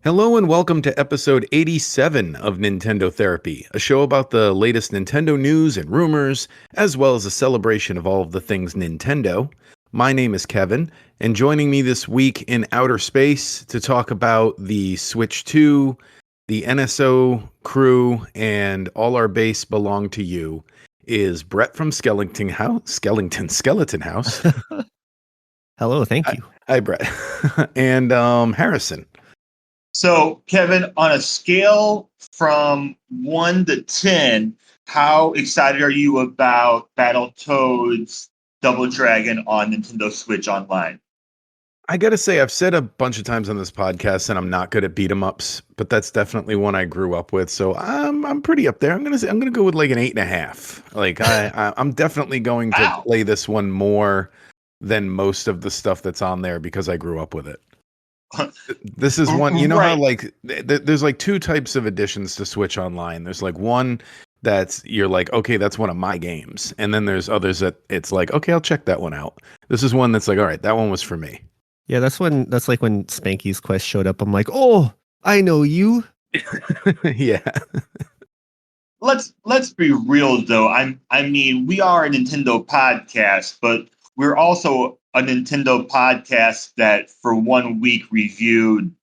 Hello and welcome to episode 87 of Nintendo Therapy, a show about the latest Nintendo news and rumors, as well as a celebration of all of the things Nintendo. My name is Kevin, and joining me this week in outer space to talk about the Switch 2, the NSO crew, and all our base belong to you is Brett from Skeleton House. Hello, thank Hi, you. hi Brett. And Harrison. So, Kevin, on a scale from 1 to 10, how excited are you about Battletoads Double Dragon on Nintendo Switch Online? I gotta say, I've said a bunch of times on this podcast, and I'm not good at beat 'em ups, but that's definitely one I grew up with. So I'm pretty up there. I'm gonna go with like an 8.5. Like I'm definitely going to Wow. play this one more than most of the stuff that's on there because I grew up with it. This is one, you know how Right. like there's like two types of additions to Switch Online. There's like one that's you're like, okay, that's one of my games, and then there's others that it's like, okay, I'll check that one out. This is one that's like, all right, that one was for me. Yeah, that's like when Spanky's Quest showed up. I'm like, oh, I know you. Yeah. Let's be real though. I mean, we are a Nintendo podcast, but we're also a Nintendo podcast that for 1 week reviewed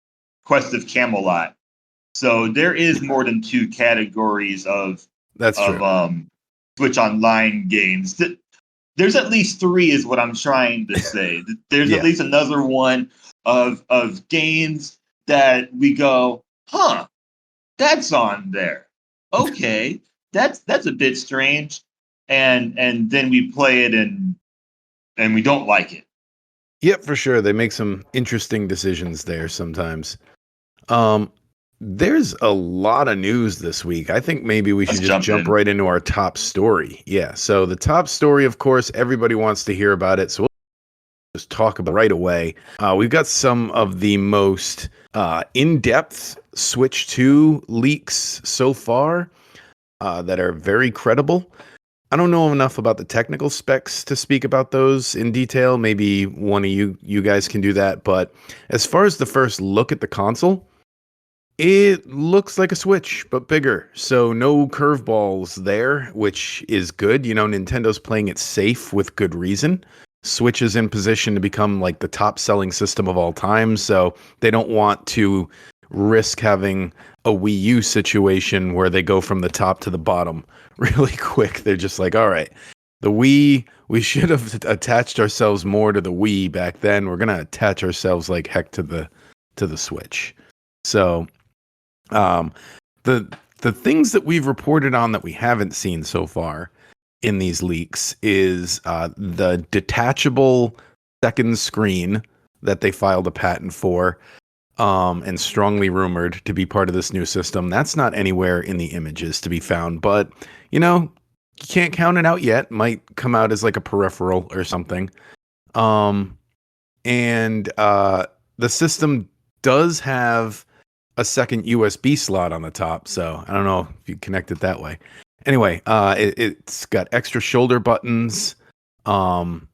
Quest of Camelot. So there is more than two categories That's of true. Switch Online games. There's at least three, is what I'm trying to say. There's Yeah. at least another one of games that we go, huh, that's on there. Okay, that's a bit strange, and then we play it and we don't like it. Yep, for sure. They make some interesting decisions there sometimes. Um, there's a lot of news this week. I think maybe we should Let's just jump jump in. right into our top story. Yeah. So the top story, of course, everybody wants to hear about it. So we'll just talk about it right away. We've got some of the most in-depth Switch 2 leaks so far that are very credible. I don't know enough about the technical specs to speak about those in detail. Maybe one of you guys can do that. But as far as the first look at the console, it looks like a Switch, but bigger. So no curveballs there, which is good. You know, Nintendo's playing it safe with good reason. Switch is in position to become like the top selling system of all time. So they don't want to risk having a Wii U situation where they go from the top to the bottom really quick. They're just like, all right, the Wii, we should have attached ourselves more to the Wii back then. We're gonna attach ourselves like heck to the Switch. So um, the the things that we've reported on that we haven't seen so far in these leaks is the detachable second screen that they filed a patent for, and strongly rumored to be part of this new system. That's not anywhere in the images to be found, but you know, you can't count it out yet. Might come out as like a peripheral or something. Um, and the system does have a second USB slot on the top, so I don't know if you connect it that way. Anyway, it's got extra shoulder buttons, um,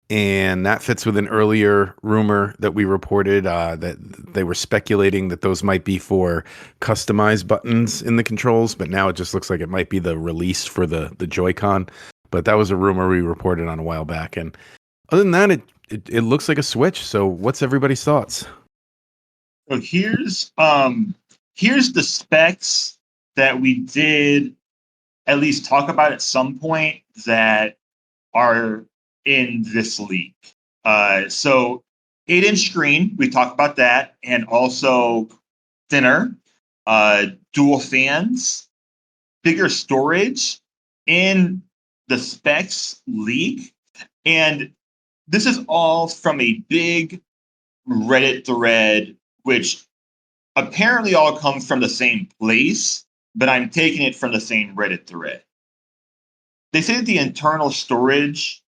and that fits with an earlier rumor that we reported that they were speculating that those might be for customized buttons in the controls, but now it just looks like it might be the release for the Joy-Con. But that was a rumor we reported on a while back, and other than that, it looks like a Switch. So, what's everybody's thoughts? So here's the specs that we did at least talk about at some point that are in this leak. So 8-inch screen, we talked about that, and also thinner, dual fans, bigger storage in the specs leak. And this is all from a big Reddit thread, which apparently all comes from the same place, but I'm taking it from the same Reddit thread. They say that the internal storage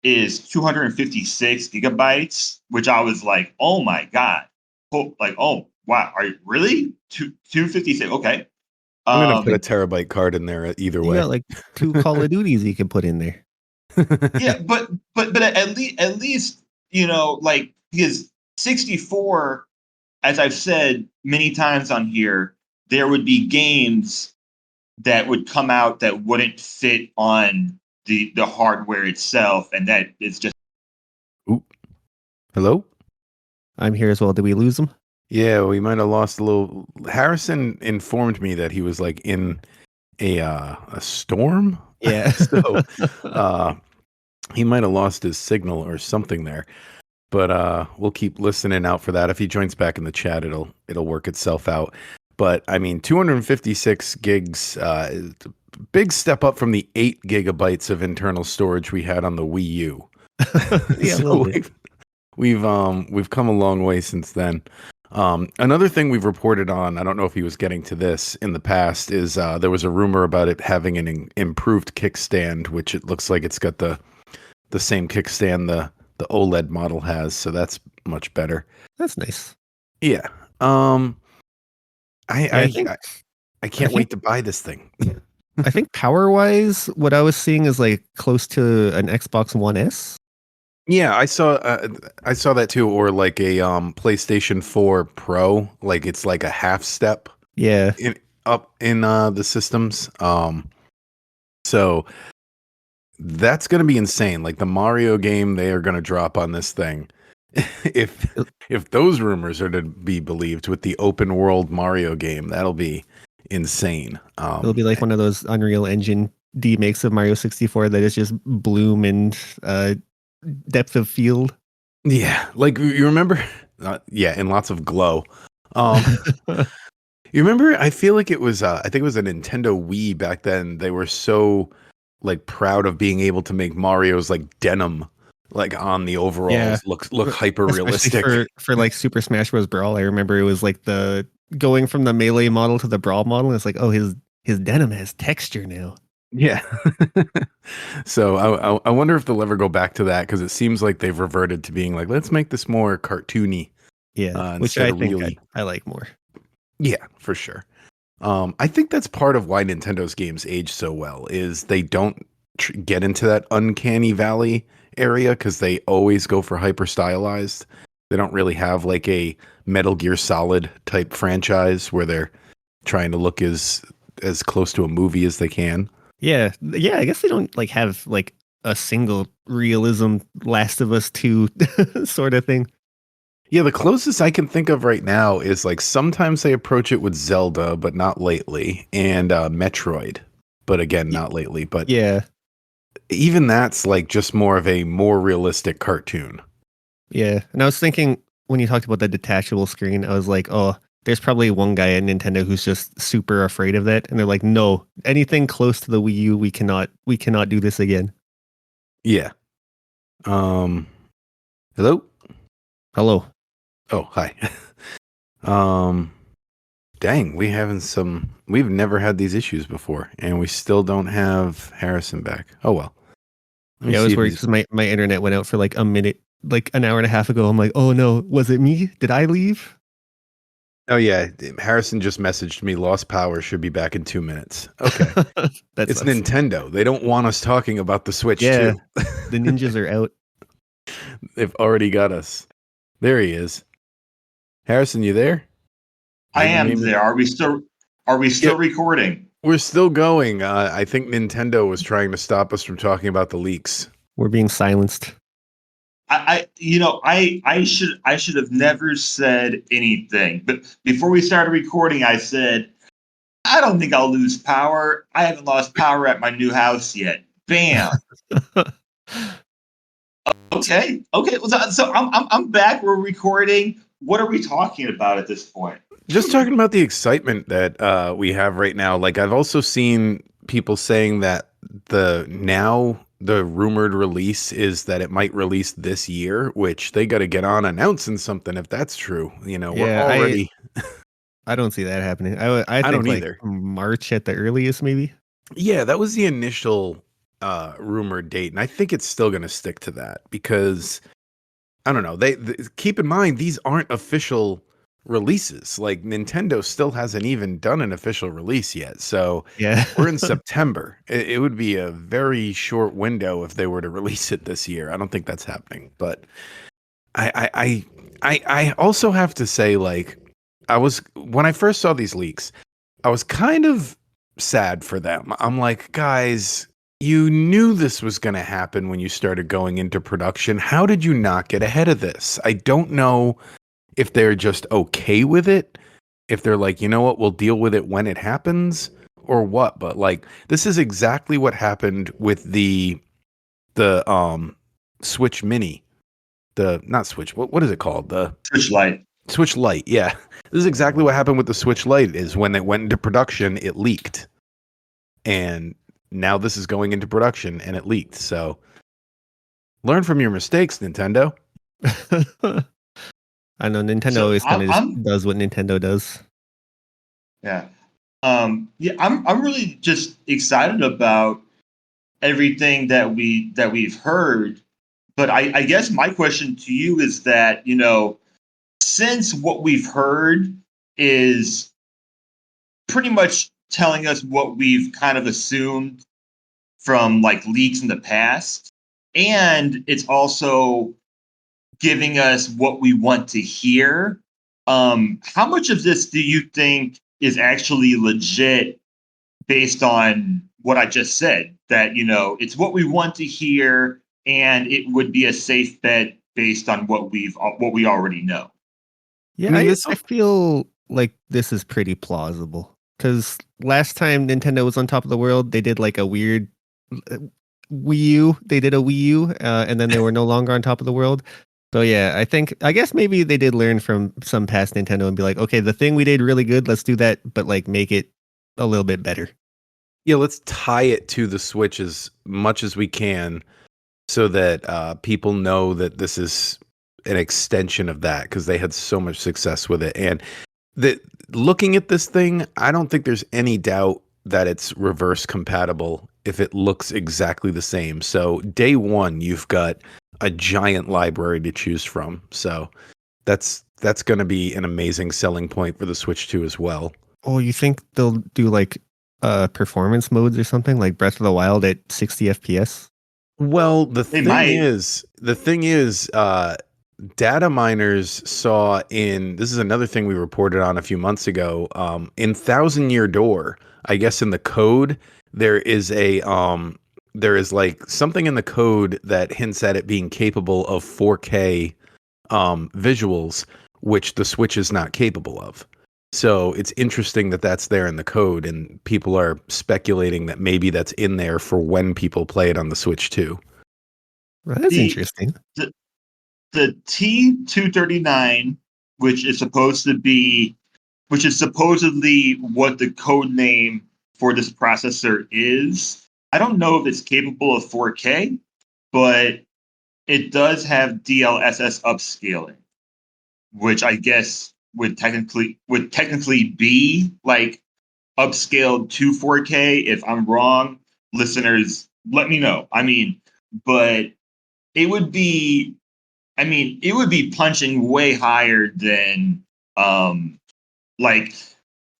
is 256 gigabytes, which I was like, oh my God. Like, oh, wow. Are you really? 256? Okay. I'm gonna put a Um, terabyte card in there either You way. got like 2 Call of Duties you can put in there. yeah, but at least, like, because 64 as I've said many times on here, there would be games that would come out that wouldn't fit on the hardware itself, and that is just Oop. Hello? I'm here as well. Did we lose him? Yeah, we might have lost a little. Harrison informed me that he was like in a storm. Yeah. So he might have lost his signal or something there. But we'll keep listening out for that. If he joins back in the chat, it'll work itself out. But I mean, 256 gigs, is a big step up from the 8 gigabytes of internal storage we had on the Wii U. Yeah, a So little bit. we've come a long way since then. Another thing we've reported on, I don't know if he was getting to this in the past, is there was a rumor about it having an improved kickstand, which it looks like it's got the same kickstand the OLED model has, so that's much better. That's nice. Yeah. I think I can't wait to buy this thing. I think power wise, what I was seeing is like close to an Xbox One S. Yeah, I saw that too, or like a PlayStation 4 Pro, like it's like a half step Yeah. up in the systems. So that's going to be insane. Like the Mario game they are going to drop on this thing. If those rumors are to be believed, with the open world Mario game, that'll be insane. It'll be like one of those Unreal Engine demakes of Mario 64 that is just bloom and depth of field. Yeah, like you remember? Yeah, and lots of glow. You remember? I feel like it was. I think it was a Nintendo Wii back then. They were so like proud of being able to make Mario's like denim, like on the overalls, Yeah. look hyper realistic. Especially for like Super Smash Bros. Brawl. I remember it was like the going from the melee model to the brawl model. It's like, oh, his denim has texture now. Yeah. So I wonder if they'll ever go back to that, because it seems like they've reverted to being like, let's make this more cartoony. Yeah, which instead I of think really. I like more. Yeah, for sure. I think that's part of why Nintendo's games age so well, is they don't get into that uncanny valley area, because they always go for hyper stylized. They don't really have like a Metal Gear Solid type franchise where they're trying to look as close to a movie as they can. Yeah, I guess they don't like have like a single realism Last of Us 2 sort of thing. Yeah, the closest I can think of right now is like sometimes they approach it with Zelda, but not lately, and Metroid, but again, not lately. But Yeah, even that's like just more of a more realistic cartoon. yeah. And I was thinking when you talked about the detachable screen, I was like, oh, there's probably one guy at Nintendo who's just super afraid of that, and they're like, no, anything close to the Wii U, we cannot do this again. Yeah. Hello? Hello. Oh, hi. Dang, we've never had these issues before, and we still don't have Harrison back. Oh well. Let me Yeah, I see was if worried he's- because my internet went out for like a minute, like an hour and a half ago. I'm like, oh no, was it me? Did I leave? Oh yeah, Harrison just messaged me. Lost power, should be back in 2 minutes. Okay. That's It's Nintendo. They don't want us talking about the Switch Yeah. too. The ninjas are out. They've already got us. There he is. Harrison, you there? I am Maybe- there. Are we still Yeah. recording? We're still going. I think Nintendo was trying to stop us from talking about the leaks. We're being silenced. I should have never said anything. But before we started recording, I said, I don't think I'll lose power. I haven't lost power at my new house yet. Bam. Okay. So I'm back. We're recording. What are we talking about at this point? Just talking about the excitement that we have right now. Like I've also seen people saying that the rumored release is that it might release this year, which they got to get on announcing something if that's true. You know, we're Yeah, already. I don't see that happening. I think don't like either. March at the earliest, maybe. Yeah, that was the initial rumored date, and I think it's still going to stick to that because I don't know. They keep in mind these aren't official releases. Like Nintendo still hasn't even done an official release yet. So Yeah. we're in September. It would be a very short window if they were to release it this year. I don't think that's happening, but I also have to say, like, when I first saw these leaks, I was kind of sad for them. I'm like, guys, you knew this was going to happen when you started going into production. How did you not get ahead of this? I don't know if they're just okay with it, if they're like, you know what, we'll deal with it when it happens, or what. But like, this is exactly what happened with the Switch Mini, the not Switch, what is it called? The Switch Lite. Switch Lite. Yeah, this is exactly what happened with the Switch Lite. Is when it went into production, it leaked, and now this is going into production and it leaked. So learn from your mistakes, Nintendo. I know Nintendo So always kind of I'm just does what Nintendo does. yeah. Yeah, I'm really just excited about everything that we've heard. But I guess my question to you is that, since what we've heard is pretty much telling us what we've kind of assumed from like leaks in the past, and it's also giving us what we want to hear. How much of this do you think is actually legit based on what I just said? That, it's what we want to hear, and it would be a safe bet based on what we already know. Yeah, I mean, I feel like this is pretty plausible because last time Nintendo was on top of the world, they did like a weird uh, Wii U. They did a Wii U, and then they were no longer on top of the world. So yeah, I guess maybe they did learn from some past Nintendo and be like, okay, the thing we did really good, let's do that, but like make it a little bit better. Yeah, let's tie it to the Switch as much as we can so that people know that this is an extension of that because they had so much success with it. And the looking at this thing, I don't think there's any doubt that it's reverse compatible if it looks exactly the same. So day one, you've got a giant library to choose from. So that's going to be an amazing selling point for the Switch 2 as well. Oh, you think they'll do like performance modes or something like Breath of the Wild at 60 FPS? Well, They might. the thing is, data miners saw this is another thing we reported on a few months ago. In Thousand Year Door, I guess in the code there is there is like something in the code that hints at it being capable of 4K visuals, which the Switch is not capable of. So it's interesting that that's there in the code, and people are speculating that maybe that's in there for when people play it on the Switch too. Well, that's The interesting. the, the T239, which is supposedly what the code name for this processor is. I don't know if it's capable of 4K, but it does have DLSS upscaling, which I guess would technically be like upscaled to 4K. If I'm wrong, listeners, let me know. But it would be, it would be punching way higher than like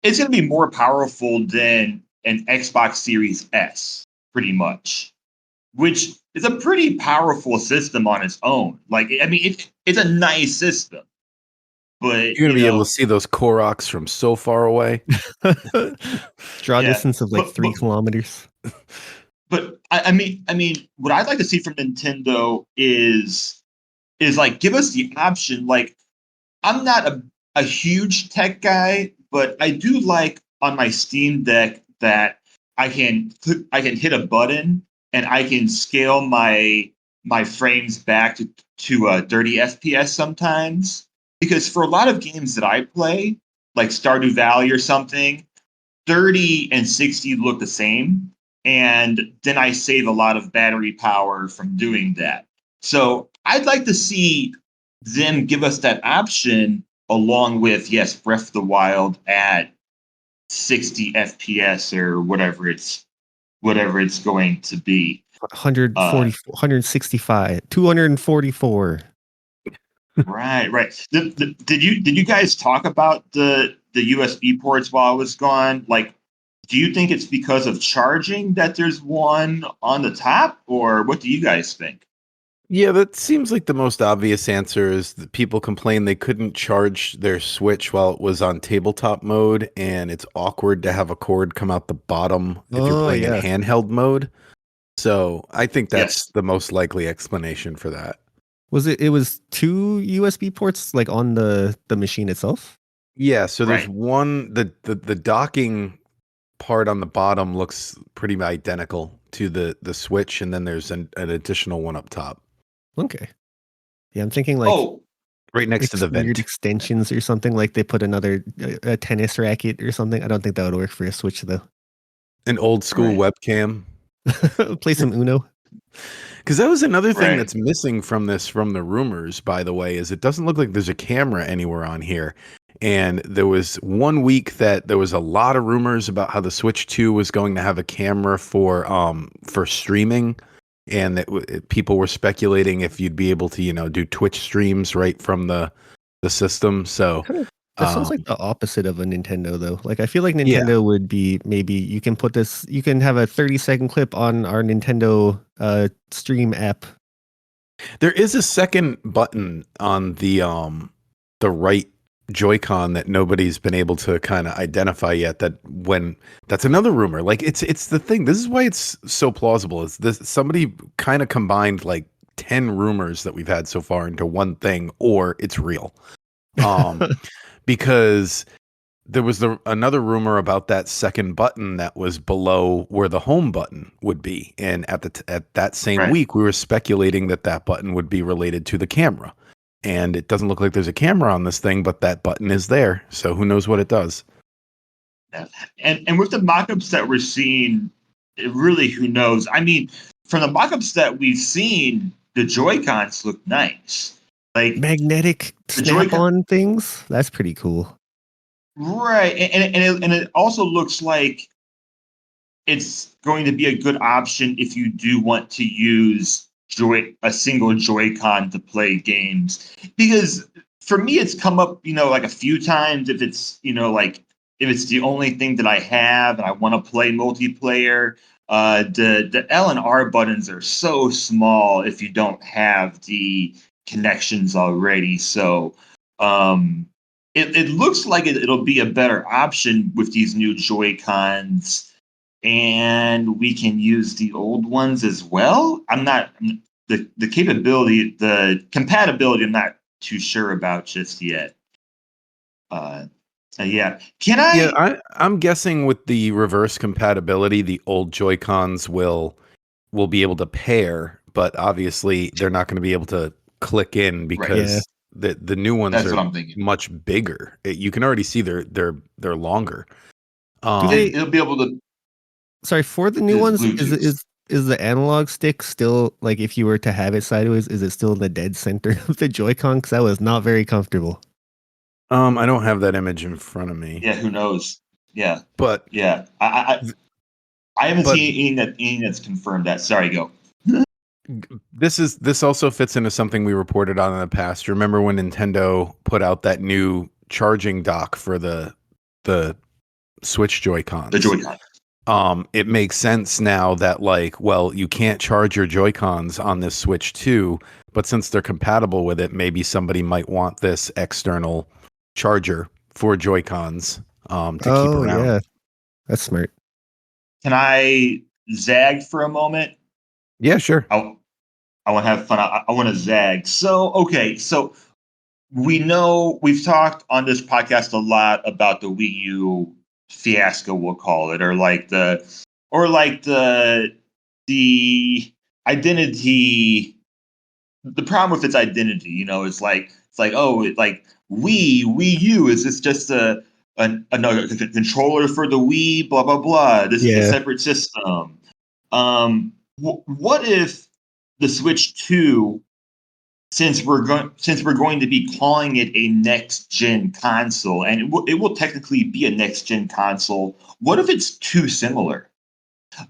it's going to be more powerful than an Xbox Series S, pretty much, which is a pretty powerful system on its own. Like, it's a nice system, but You're gonna be able to see those Koroks from so far away. Draw yeah. distance of like But- 3 but- kilometers. But what I'd like to see from Nintendo is like give us the option. Like, I'm not a huge tech guy, but I do like on my Steam Deck that I can hit a button and I can scale my frames back to 30 FPS sometimes. Because for a lot of games that I play, like Stardew Valley or something, 30 and 60 look the same. And then I save a lot of battery power from doing that. So I'd like to see them give us that option along with, yes, Breath of the Wild at 60 FPS or whatever it's going to be. 140, 165, 244. Right. Did you guys talk about the USB ports while I was gone? Like, do you think it's because of charging that there's one on the top, or what do you guys think? Yeah, that seems like the most obvious answer is that people complain they couldn't charge their Switch while it was on tabletop mode, and it's awkward to have a cord come out the bottom if you're Oh playing in yeah. handheld mode. So I think that's Yes. the most likely explanation for that. Was it? It was two USB ports like on the machine itself. Yeah, so there's Right. one the docking part on the bottom looks pretty identical to the Switch, and then there's an additional one up top, Okay. Yeah, I'm thinking like Oh, right next to the weird vent. extensions or something. Like they put another a tennis racket or something. I don't think that would work for a Switch though. An old school Right. webcam. Play some Uno. Because that was another thing Right. that's missing from the rumors, by the way, is it doesn't look like there's a camera anywhere on here. And there was 1 week that there was a lot of rumors about how the Switch 2 was going to have a camera for streaming, and that people were speculating if you'd be able to, do Twitch streams right from the system. So, Kind of. That sounds um, like the opposite of a Nintendo though. Like I feel like yeah, Nintendo would be maybe you can put this. You can have a 30-second clip on our Nintendo stream app. there is a second button on the right Joy-Con that nobody's been able to kind of identify yet. That's another rumor. Like it's the thing. This is why it's so plausible. Is this somebody kind of combined like 10 rumors that we've had so far into one thing, or it's real. Um, because there was another rumor about that second button that was below where the home button would be, and at that same Right. week, we were speculating that button would be related to the camera, and it doesn't look like there's a camera on this thing, but that button is there, so who knows what it does? And with the mock-ups that we're seeing, really, who knows? I mean, from the mock-ups that we've seen, the Joy-Cons look nice. Like Magnetic the Joy-Con, snap-on things. That's pretty cool. right? And it also looks like it's going to be a good option if you do want to use a single Joy-Con to play games. Because for me, it's come up, like a few times if it's, like if it's the only thing that I have and I want to play multiplayer. The L and R buttons are so small if you don't have the connections already. So it looks like it'll be a better option with these new Joy-Cons, and we can use the old ones as well. The capability, the compatibility, I'm not too sure about just yet. Yeah. Can Yeah, I? I'm guessing with the reverse compatibility, the old Joy-Cons will be able to pair, but obviously they're not going to be able to click in Right. Yeah. because the new ones That's are what I'm thinking. much bigger. You can already see they're longer. Do they? It'll be able to Sorry, for the new do ones, Bluetooth. is the analog stick still like if you were to have it sideways, is it still in the dead center of the Joy-Con? Because that was not very comfortable. I don't have that image in front of me, Yeah. Who knows? Yeah. but Yeah. I haven't but seen anything that's confirmed that. Sorry, go. this also fits into something we reported on in the past. Remember when Nintendo put out that new charging dock for the Switch Joy-Cons? The Joy-Con. It makes sense now that like, well, you can't charge your Joy-Cons on this Switch 2, but since they're compatible with it, maybe somebody might want this external charger for Joy-Cons to keep Oh around. yeah, that's smart. Can I zag for a moment? Yeah, sure. I want to have fun. I want to zag. So, okay. So we know we've talked on this podcast a lot about the Wii U fiasco, we'll call it, or the identity. The problem with its identity, it's like Wii U. Is this just another controller for the Wii? Blah blah blah. This is a Yeah. separate system. What if the Switch 2, since we're going to be calling it a next gen console, and it will technically be a next gen console, what if it's too similar?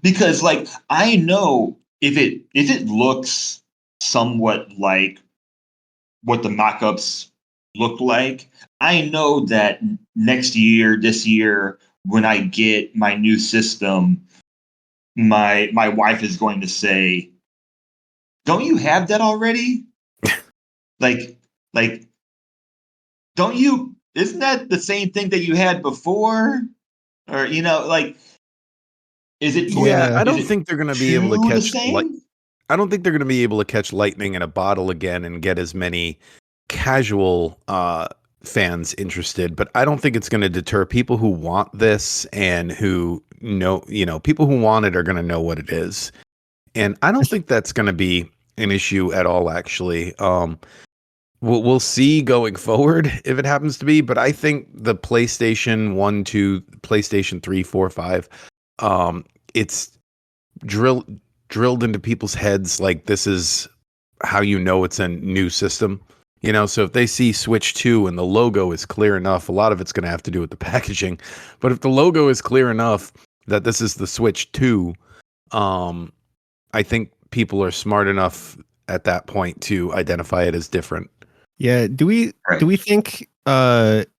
Because like I know if it looks somewhat like what the mock-ups look like, I know that this year, when I get my new system, my wife is going to say, don't you have that already? like, like, don't you? Isn't that the same thing that you had before? Or like, is it going? Yeah, Yeah. I Is don't it think they're going to be able to the catch same? I don't think they're going to be able to catch lightning in a bottle again and get as many casual fans interested, but I don't think it's going to deter people who want this and who know, people who want it are going to know what it is. And I don't think that's going to be an issue at all, actually. We'll see going forward if it happens to be, but I think the PlayStation 1, 2, PlayStation 3, 4, 5, it's drilled into people's heads like this is how it's a new system. So if they see Switch 2 and the logo is clear enough, a lot of it's going to have to do with the packaging. But if the logo is clear enough that this is the Switch 2, I think people are smart enough at that point to identify it as different. Yeah. Do we think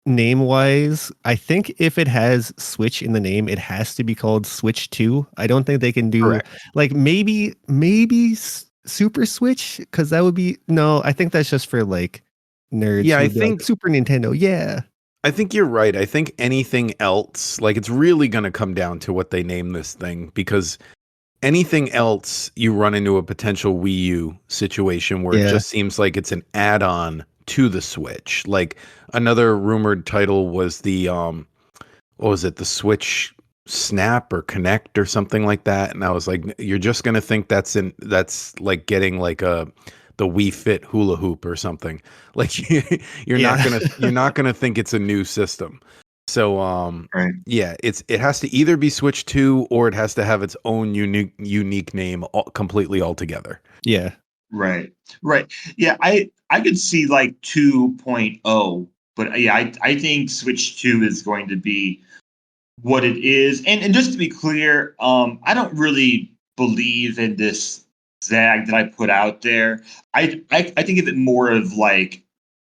name wise, I think if it has Switch in the name, it has to be called Switch 2. I don't think they can do Correct. like maybe Super Switch, because that would be no, I think that's just for like nerds Yeah, who I would be like think Super Nintendo. Yeah. I think you're right. I think anything else, like it's really going to come down to what they name this thing, because anything else you run into a potential Wii U situation where it Yeah. just seems like it's an add-on to the Switch. Like another rumored title was the what was it, the Switch Snap or Connect or something like that, and I was like, you're just gonna think that's like getting like the Wii Fit hula hoop or something. Like you're not Yeah. gonna think it's a new system. So Right. yeah, it has to either be Switch 2 or it has to have its own unique name completely altogether. Yeah. Right. Right. Yeah, I could see like 2.0, but yeah, I think Switch 2 is going to be what it is. And just to be clear, I don't really believe in this zag that I put out there. I think of it more of like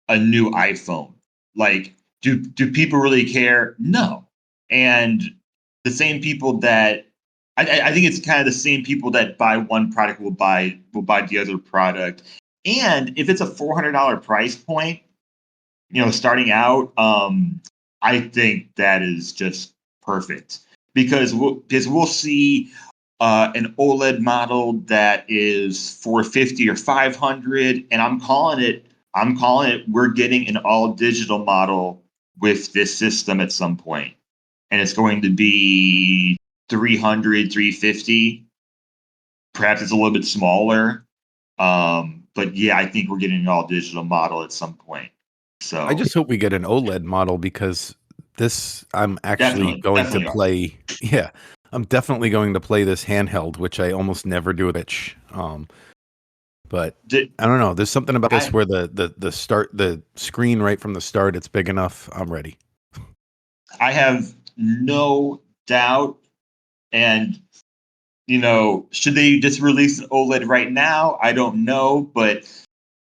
a new iPhone. Like, do people really care? No. And the same people that I think it's kind of the same people that buy one product will buy the other product. And if it's a $400 price point, starting out, I think that is just perfect because we'll see an OLED model that is 450 or 500, and I'm calling it. We're getting an all digital model with this system at some point, and it's going to be 300, 350. Perhaps it's a little bit smaller. But yeah, I think we're getting an all digital model at some point. I So just hope we get an OLED model because this I'm actually going to definitely are. play. Yeah, I'm definitely going to play this handheld, which I almost never do with itch. But Did, I don't know. There's something about this I where the screen right from the start, it's big enough. I'm ready. I have no doubt. And should they just release an OLED right now? I don't know, but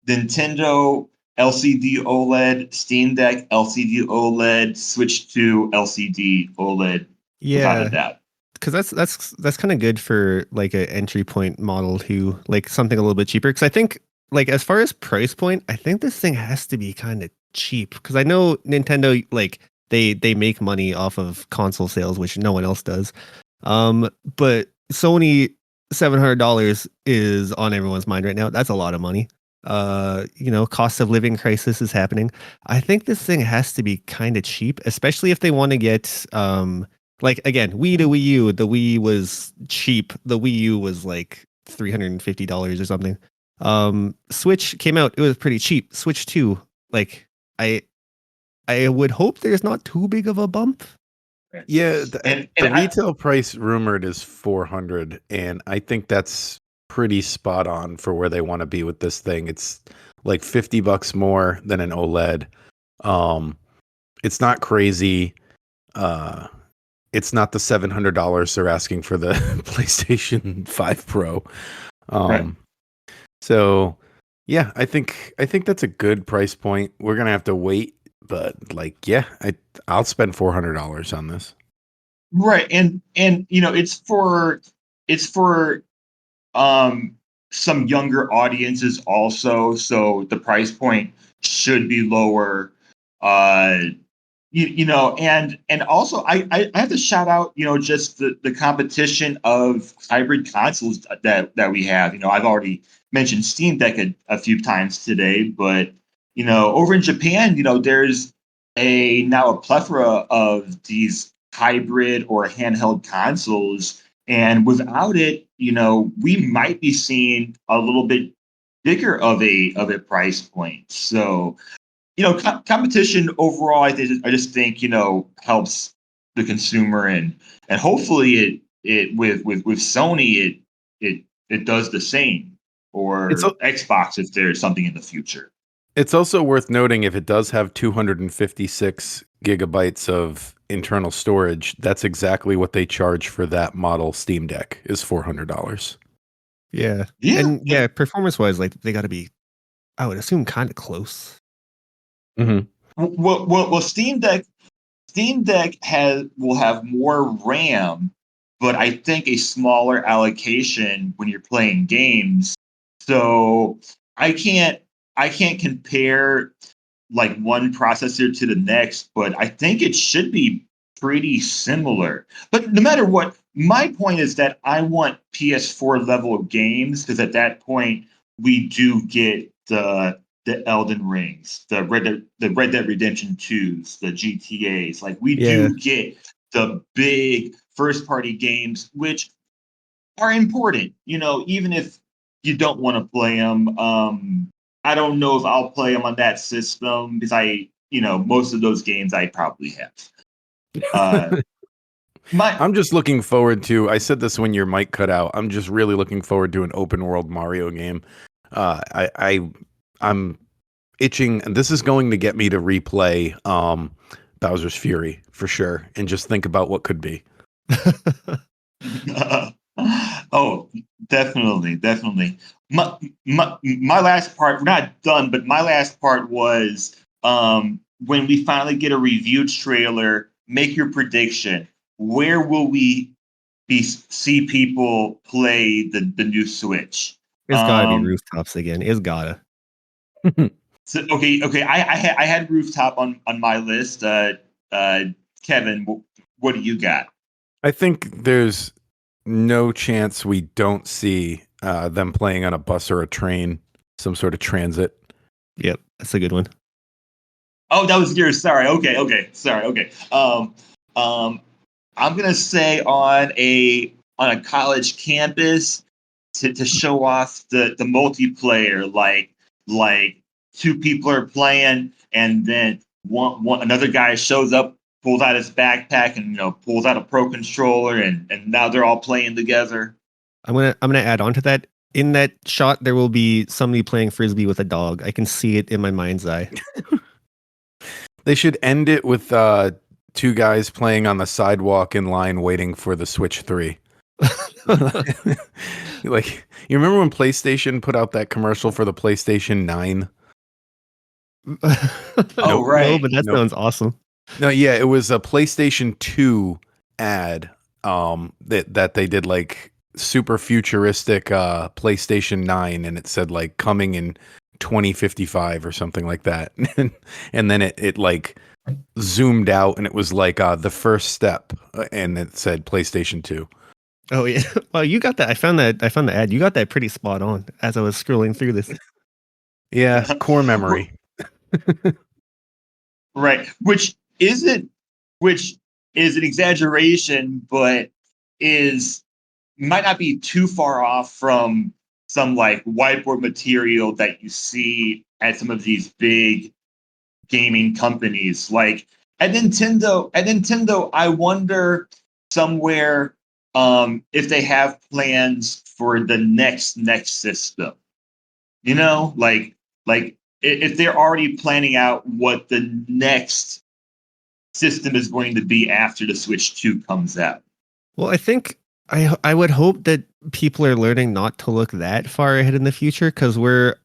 Nintendo LCD OLED, Steam Deck LCD OLED, Switch to LCD OLED, without a Yeah. doubt. Because that's kind of good for like an entry point model too, like something a little bit cheaper. Because I think like as far as price point, I think this thing has to be kind of cheap. Because I know Nintendo like they make money off of console sales, which no one else does. But Sony $700 is on everyone's mind right now. That's a lot of money. Cost of living crisis is happening. I think this thing has to be kind of cheap, especially if they want to get like again, Wii to Wii U, the Wii was cheap. The Wii U was like $350 or something. Switch came out, it was pretty cheap. Switch 2, like I I would hope there's not too big of a bump. Yeah, And the retail price rumored is 400, and I think that's pretty spot on for where they want to be with this thing. It's like $50 more than an OLED. It's not crazy. Uh, it's not the $700 they're asking for the PlayStation 5 Pro. right. So yeah, I think that's a good price point. We're gonna have to wait, but like, yeah, I'll spend $400 on this. Right. And it's for um some younger audiences also, so the price point should be lower. And also I have to shout out, just the competition of hybrid consoles that we have. I've already mentioned Steam Deck a few times today, but over in Japan, there's now a plethora of these hybrid or handheld consoles, and without it, we might be seeing a little bit bigger of a price point. So competition overall, I just think helps the consumer, and hopefully it with Sony it does the same, or Xbox if there's something in the future. It's also worth noting, if it does have 256 gigabytes of internal storage, that's exactly what they charge for that model Steam Deck, is $400. Yeah. Yeah. And yeah, performance wise, like they got to be, I would assume, kind of close. Mm-hmm. Well, Steam Deck will have more RAM, but I think a smaller allocation when you're playing games. So I can't compare like one processor to the next, but I think it should be pretty similar. But no matter what, my point is that I want PS4 level games, because at that point we do get the Elden Rings, the Red Dead Redemption 2s, the GTAs. Like we do get the big first party games, which are important. Even if you don't want to play them. I don't know if I'll play them on that system, because most of those games I probably have. I'm just looking forward to, I said this when your mic cut out, I'm just really looking forward to an open world Mario game. I'm itching, and this is going to get me to replay Bowser's Fury for sure, and just think about what could be. Oh, definitely. My last part, we're not done, but my last part was when we finally get a review trailer. Make your prediction. Where will we see people play the new Switch? It's gotta be rooftops again. It's gotta. So, okay. I had rooftop on my list. Kevin, what do you got? I think there's no chance we don't see them playing on a bus or a train, some sort of transit. Yep, that's a good one. Oh, that was yours. Sorry. Okay. Sorry. Okay. I'm gonna say on a college campus to show off the multiplayer, like two people are playing, and then one another guy shows up, pulls out his backpack, and pulls out a pro controller, and now they're all playing together. I'm gonna add on to that. In that shot, there will be somebody playing frisbee with a dog. I can see it in my mind's eye. They should end it with two guys playing on the sidewalk in line waiting for the Switch 3. Like, you remember when PlayStation put out that commercial for the PlayStation 9? Oh, right. No, but that sounds awesome. No, yeah, it was a PlayStation 2 ad that they did, like super futuristic PlayStation 9, and it said like coming in 2055 or something like that. And then it like zoomed out, and it was like the first step, and it said PlayStation 2. Oh yeah. Well, you got that. I found the ad. You got that pretty spot on as I was scrolling through this. Yeah, core memory. Right. Which is an exaggeration, but might not be too far off from some like whiteboard material that you see at some of these big gaming companies. Like at Nintendo, I wonder somewhere if they have plans for the next system. Like if they're already planning out what the next system is going to be after the Switch 2 comes out. Well, I think I would hope that people are learning not to look that far ahead in the future, because we're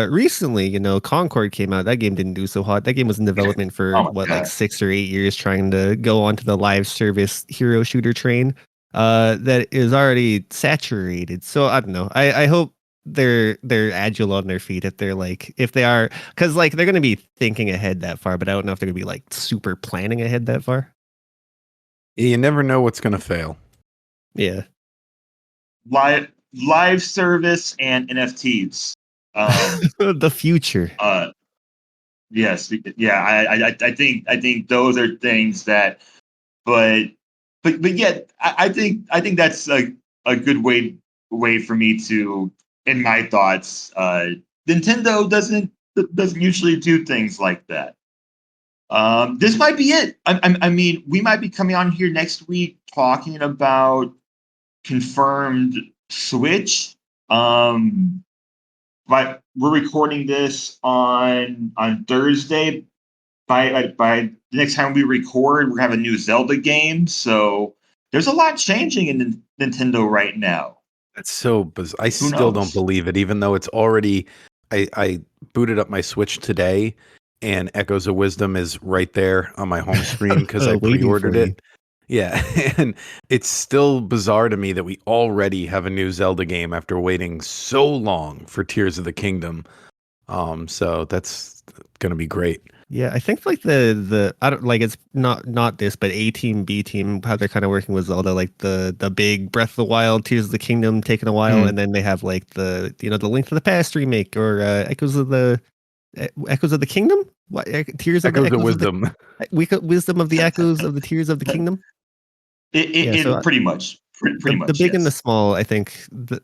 recently, Concord came out. That game didn't do so hot. That game was in development for like 6 or 8 years, trying to go onto the live service hero shooter train that is already saturated. So I don't know. I hope they're agile on their feet if they're like if they are because like they're gonna be thinking ahead that far, but I don't know if they're gonna be like super planning ahead that far. You never know what's going to fail. Yeah. Live service and NFTs. The future. Yes, yeah. I think those are things that, but yet I think that's a good way for me to, in my thoughts. Nintendo doesn't usually do things like that. This might be it. I mean, we might be coming on here next week talking about confirmed Switch. But we're recording this on Thursday. By the next time we record, we're having a new Zelda game. So there's a lot changing in Nintendo right now. That's so bizarre. I Who still don't knows? believe it, even though it's already. I booted up my Switch today, and Echoes of Wisdom is right there on my home screen because I Waiting for pre-ordered you. it. Yeah, and it's still bizarre to me that we already have a new Zelda game after waiting so long for Tears of the Kingdom. So that's gonna be great. Yeah, I think like the I don't like it's not this, but A Team, B Team, how they're kind of working with Zelda, like the big Breath of the Wild, Tears of the Kingdom taking a while, Mhm. and then they have like the the Link to the Past remake or Echoes of the Kingdom. What Tears of the Echoes of Echoes of the Wisdom. Wisdom of the Echoes of the Tears of the Kingdom. Yeah, so Pretty much, pretty the much, big and the yes. small, I think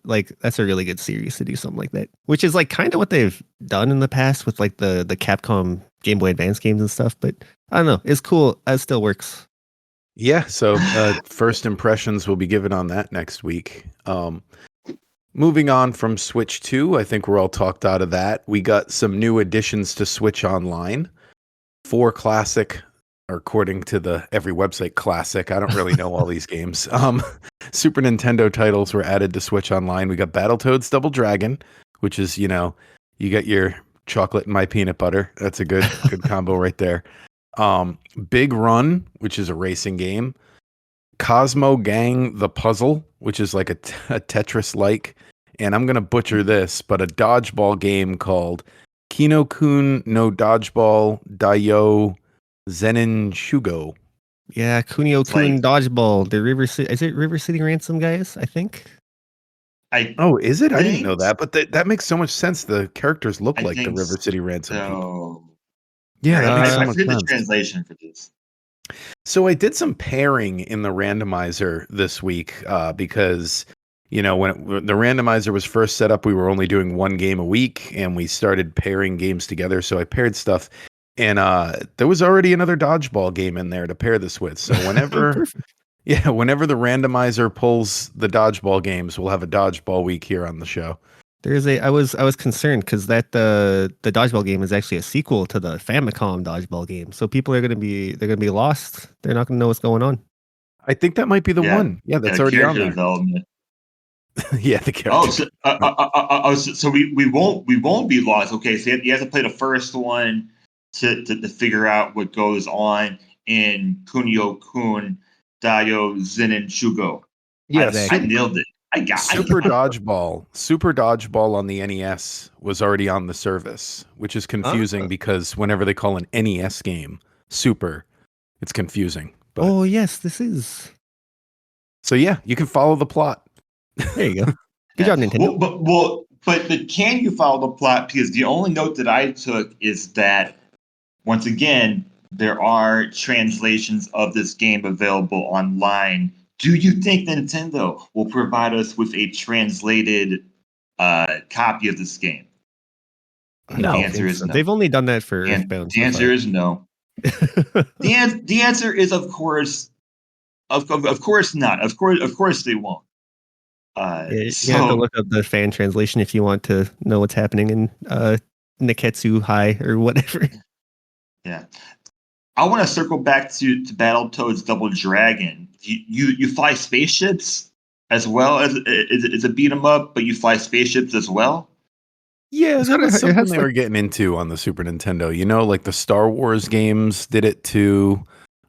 like that's a really good series to do something like that, which is like kind of what they've done in the past with like the Capcom Game Boy Advance games and stuff. But I don't know, it's cool. It still works. Yeah, so first impressions will be given on that next week. Moving on from Switch 2, I think we're all talked out of that. We got some new additions to Switch Online. 4 classic, or according to the every website classic. I don't really know all these games. Super Nintendo titles were added to Switch Online. We got Battletoads Double Dragon, which is, you got your chocolate and my peanut butter. That's a good combo right there. Big Run, which is a racing game. Cosmo Gang the Puzzle, which is like a Tetris like, and I'm gonna butcher this, but a dodgeball game called Kinokun no Dodgeball Dayo Zenin Shugo. Yeah, Kunio It's Kun like Dodgeball. The River City, is it River City Ransom guys? I think. I Oh, is it? I didn't know think that, but that makes so much sense. The characters look I like the think River City Ransom people. so. Yeah, that makes so I much forget the sense. translation for this. So I did some pairing in the randomizer this week because when the randomizer was first set up, we were only doing one game a week, and we started pairing games together. So I paired stuff, and there was already another dodgeball game in there to pair this with. So whenever, Perfect. whenever the randomizer pulls the dodgeball games, we'll have a dodgeball week here on the show. There's a I was concerned because that the dodgeball game is actually a sequel to the Famicom dodgeball game. So people are they're gonna be lost. They're not gonna know what's going on. I think that might be the Yeah, one. Yeah, that's yeah, already on character there. development. Yeah, the Oh, character. so we won't be lost. Okay, so you have to play the first one to figure out what goes on in Kunio Kun Daio Zenin Shugo. Yeah, I Exactly. nailed it. I got Super it. Dodgeball on the NES was already on the service, which is confusing because whenever they call an NES game Super, it's confusing. But Oh yes, this is. so yeah, you can follow the plot. There you go. Good job, Nintendo. But can you follow the plot? Because the only note that I took is that once again there are translations of this game available online. Do you think Nintendo will provide us with a translated copy of this game? I The don't answer think is so. no. They've only done that for And Earthbound the so answer far. is no. The answer is of course, of course not. Of course they won't. Yeah, you have to So look up the fan translation if you want to know what's happening in Neketsu High or whatever. yeah, I want to circle back to Battletoads Double Dragon. You fly spaceships as well as it's a beat 'em up, but you fly spaceships as well. Yeah, It's that kinda- was it something has they like were getting into on the Super Nintendo. Like the Star Wars games did it too.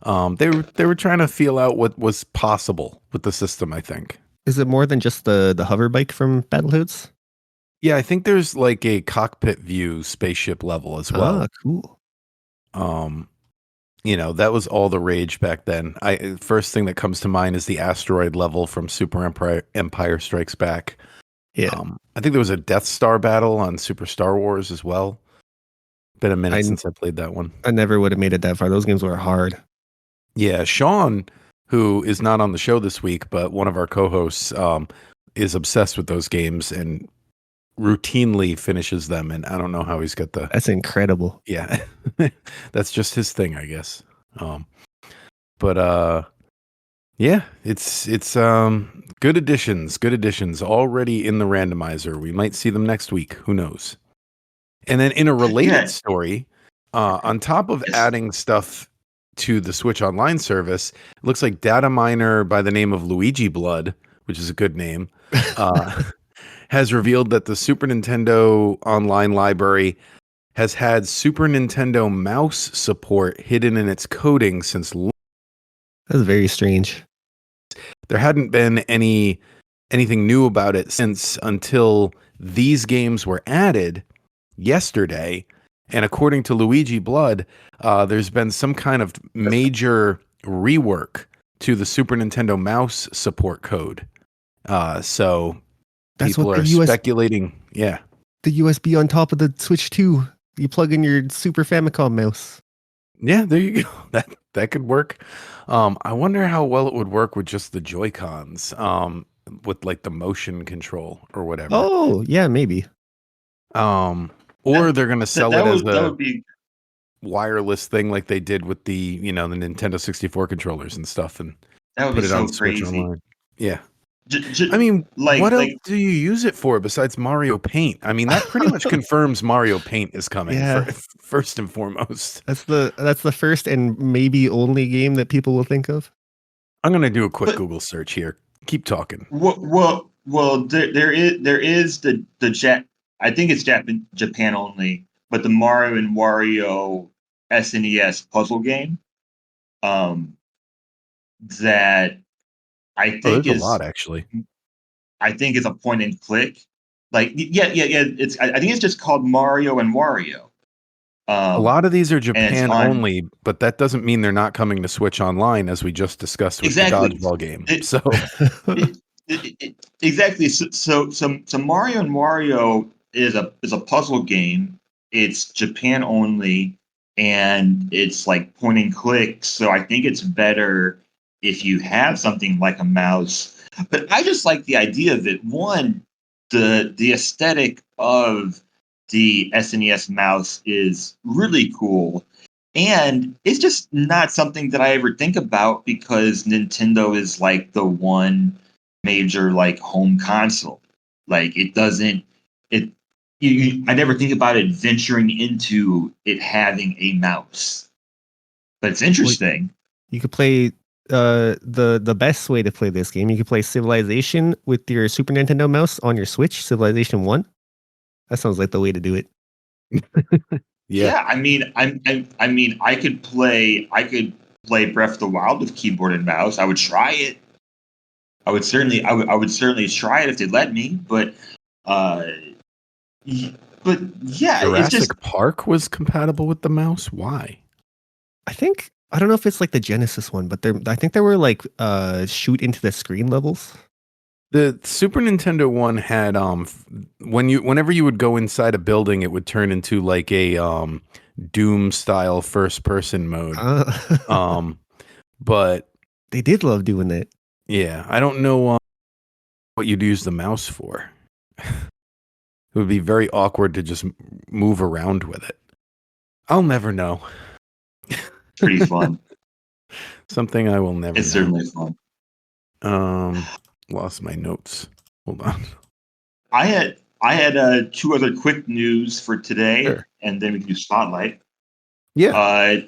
They were trying to feel out what was possible with the system, I think. is it more than just the hover bike from Battletoads? Yeah, I think there's like a cockpit view spaceship level as well. Ah, cool. Um, that was all the rage back then. First thing that comes to mind is the asteroid level from Super Empire Strikes Back. Yeah. I think there was a Death Star battle on Super Star Wars as well. Been a minute I since I played that one. I never would have made it that far. Those games were hard. Yeah, Sean, who is not on the show this week, but one of our co-hosts, is obsessed with those games and routinely finishes them. And I don't know how he's got the That's incredible. yeah, that's just his thing, I guess. But yeah, it's good additions already in the randomizer. We might see them next week. Who knows? And then in a related Yeah. story, on top of Yes. adding stuff to the Switch Online service, it looks like data miner by the name of Luigi Blood, which is a good name, has revealed that the Super Nintendo Online library has had Super Nintendo mouse support hidden in its coding since That's very strange. there hadn't been anything new about it since until these games were added yesterday. And according to Luigi Blood, there's been some kind of major rework to the Super Nintendo mouse support code. So That's people what are the speculating. Yeah. the USB on top of the Switch 2. You plug in your Super Famicom mouse. Yeah, there you go. That could work. I wonder how well it would work with just the Joy-Cons, with like the motion control or whatever. Oh, yeah, maybe. Or they're gonna sell it as That a would be wireless thing like they did with the the Nintendo 64 controllers and stuff, and put it so on Switch crazy. Online. Yeah. J- I mean, like what else like do you use it for besides Mario Paint? I mean, that pretty much confirms Mario Paint is coming Yeah. first and foremost. That's the first and maybe only game that people will think of. I'm gonna do a quick But- Google search here. Keep talking. well, there is the I think it's Japan only, but the Mario and Wario SNES puzzle game, that I Oh, think there's a is lot actually. a point and click. Like yeah. It's I think it's just called Mario and Wario. A lot of these are it's Japan on- only, but that doesn't mean they're not coming to Switch Online, as we just discussed with Exactly. the dodgeball game. It- So Exactly. So Mario and Wario is a puzzle game. It's Japan only, and it's like point and click. So I think it's better if you have something like a mouse. But I just like the idea of it. One, the aesthetic of the SNES mouse is really cool. And it's just not something that I ever think about because Nintendo is like the one major like home console. Like it doesn't it I never think about it venturing into it having a mouse. But it's interesting. You could play the best way to play this game. You could play Civilization with your Super Nintendo mouse on your Switch, Civilization 1. That sounds like the way to do it. yeah. I mean I could play Breath of the Wild with keyboard and mouse. I would try it. I would certainly try it if they let me, but yeah, it's just Jurassic Park was compatible with the mouse. Why? I don't know if it's like the Genesis one, but I think there were like shoot into the screen levels. The Super Nintendo one had whenever you would go inside a building, it would turn into like a Doom style first person mode. But They did love doing that. yeah, I don't know what you'd use the mouse for. It would be very awkward to just move around with it. I'll never know. pretty fun. Something I will never It's know. certainly fun. Lost my notes. Hold on. I had two other quick news for today, Sure. and then we can do spotlight. Yeah.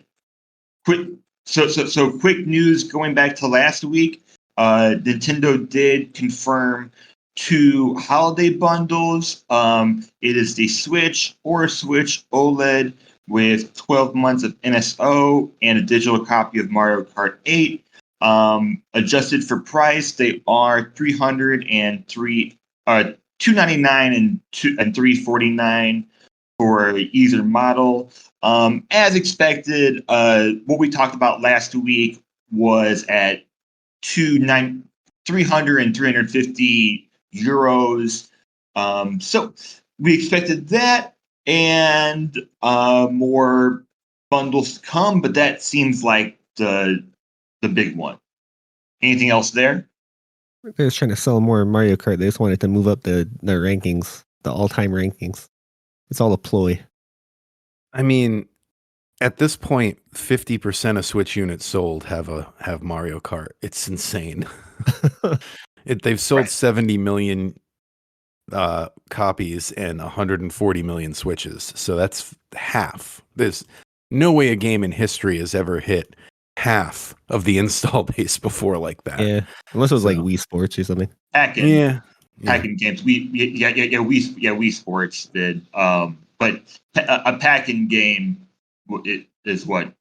Quick. So quick news going back to last week. Nintendo did confirm 2 holiday bundles. It is the Switch or Switch OLED with 12 months of NSO and a digital copy of Mario Kart 8. Adjusted for price, they are $299 and $349 for either model. As expected, what we talked about last week was at 300 and 350 euros. So we expected that and more bundles to come, but that seems like the big one. Anything else there? They're just trying to sell more Mario Kart. They just wanted to move up the rankings, the all-time rankings. It's all a ploy. I mean, at this point, 50% of Switch units sold have Mario Kart. It's insane. They've sold 70 million copies and 140 million Switches. So that's half. There's no way a game in history has ever hit half of the install base before like that. Yeah, unless it was like Wii Sports or something. Packing games. Wii Sports did. But a packing game is what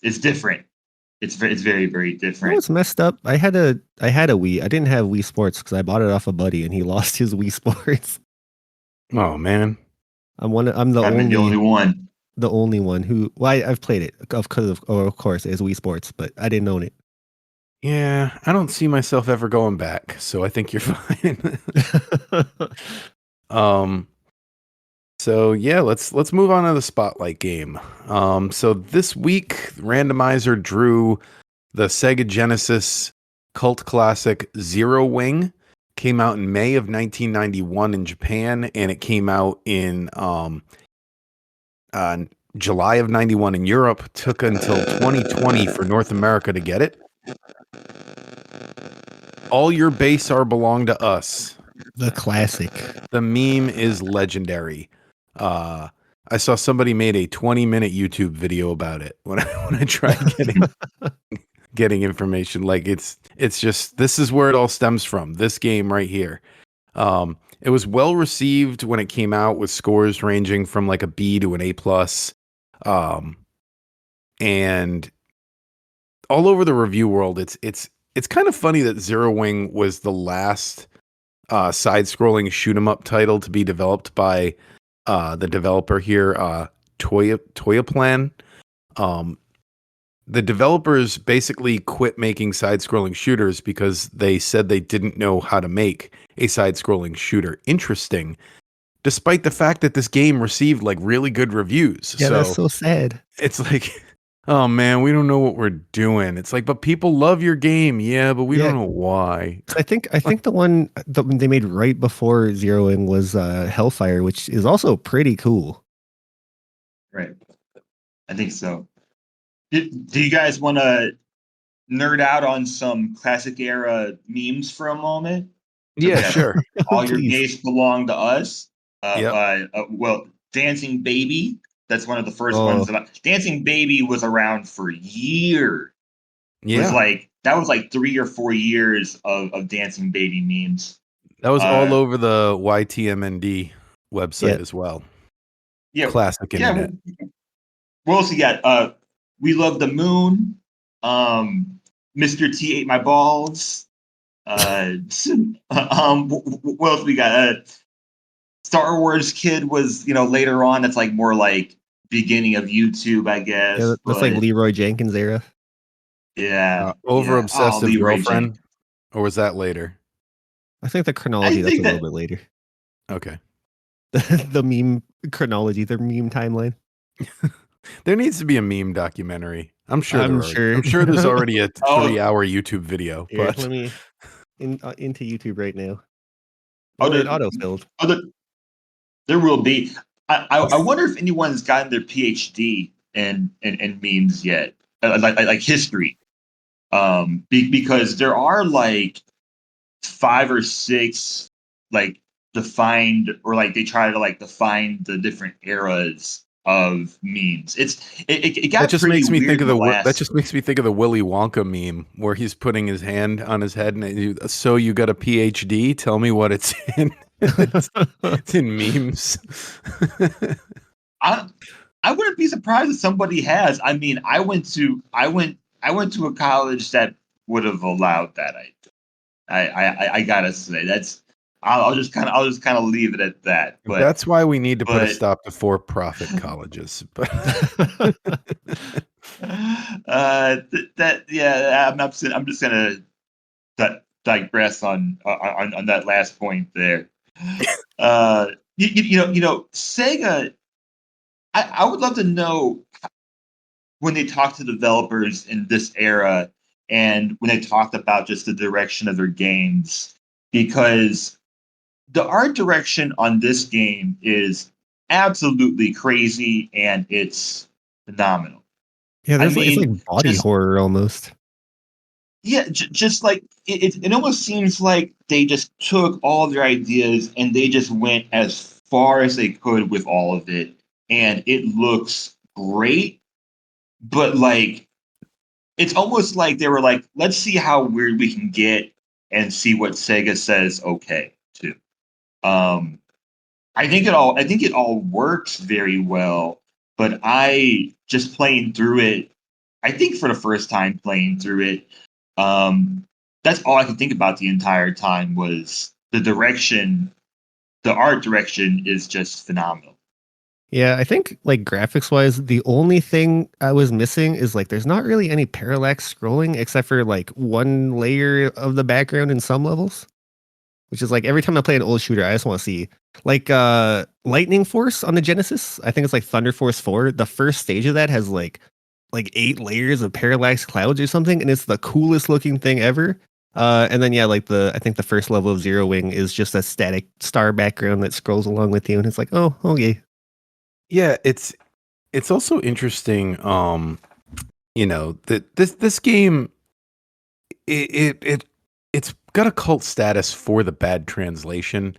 is different. It's very, very different. Oh, it's messed up. I had a Wii. I didn't have Wii Sports because I bought it off a buddy and he lost his Wii Sports. Oh man, I'm the only one. The only one who. Well, I've played it of course, it's Wii Sports, but I didn't own it. Yeah, I don't see myself ever going back, so I think you're fine. So yeah, let's move on to the spotlight game. So this week, Randomizer drew the Sega Genesis cult classic Zero Wing. Came out in May of 1991 in Japan, and it came out in July of 91 in Europe. Took until 2020 for North America to get it. All your base are belong to us. The classic. The meme is legendary. I saw somebody made a 20-minute YouTube video about it when I tried getting information. Like it's just, this is where it all stems from. This game right here. It was well received when it came out with scores ranging from like a B to an A+. And all over the review world, it's kind of funny that Zero Wing was the last side-scrolling shoot 'em up title to be developed by the developer here, Toyaplan. The developers basically quit making side-scrolling shooters because they said they didn't know how to make a side-scrolling shooter interesting, despite the fact that this game received like really good reviews. Yeah, that's so sad. It's like, oh man, we don't know what we're doing. It's like, but people love your game, yeah, but we don't know why. I think the one they made right before Zeroing was Hellfire, which is also pretty cool. Right, I think so. Do you guys want to nerd out on some classic era memes for a moment? Yeah, sure. All your base belong to us. Well, Dancing Baby. That's one of the first ones. Dancing Baby was around for years. Yeah, that was like 3 or 4 years of Dancing Baby memes. That was all over the YTMND website as well. Yeah, classic internet. What else you got? We Love the Moon. Mr. T Ate My Balls. What else we got? Star Wars Kid was, later on. It's like more like beginning of YouTube, I guess. Yeah, that's like Leroy Jenkins era. Yeah. Over Obsessive Girlfriend, or was that later? I think the chronology that's a little bit later. Okay. The meme chronology, the meme timeline. There needs to be a meme documentary. I'm sure there's already a 3-hour YouTube video. Here, but let me into YouTube right now. It autofilled. There will be. I wonder if anyone's gotten their PhD in memes yet, like history, because there are like 5 or 6 like defined, or like they try to like define the different eras of memes. It got that just makes me think of that just makes me think of the Willy Wonka meme where he's putting his hand on his head and so you got a PhD? Tell me what it's in. It's in memes. I wouldn't be surprised if somebody has. I mean, I went to a college that would have allowed that. I gotta say I'll just kind of leave it at that. But That's why we need to put a but- stop to for-profit colleges. But I'm just gonna digress on that last point there. Sega. I would love to know when they talk to developers in this era and when they talked about just the direction of their games, because the art direction on this game is absolutely crazy and it's phenomenal. Yeah, I it's like mean, body just horror almost. yeah, just like it almost seems like they just took all their ideas and they just went as far as they could with all of it, and it looks great. But like, it's almost like they were like, let's see how weird we can get and see what Sega says okay to. Um, I think it all works very well, but I just playing through it, I think for the first time playing through it, um, that's all I could think about the entire time was the direction. The art direction is just phenomenal. Yeah, I think like graphics wise, the only thing I was missing is like there's not really any parallax scrolling except for like one layer of the background in some levels. Which is like every time I play an old shooter, I just want to see like Lightning Force on the Genesis. I think it's like Thunder Force 4. The first stage of that has like 8 layers of parallax clouds or something, and it's the coolest looking thing ever. And then yeah, like I think the first level of Zero Wing is just a static star background that scrolls along with you, and it's like, oh, okay. yeah, it's also interesting. That this game it's got a cult status for the bad translation,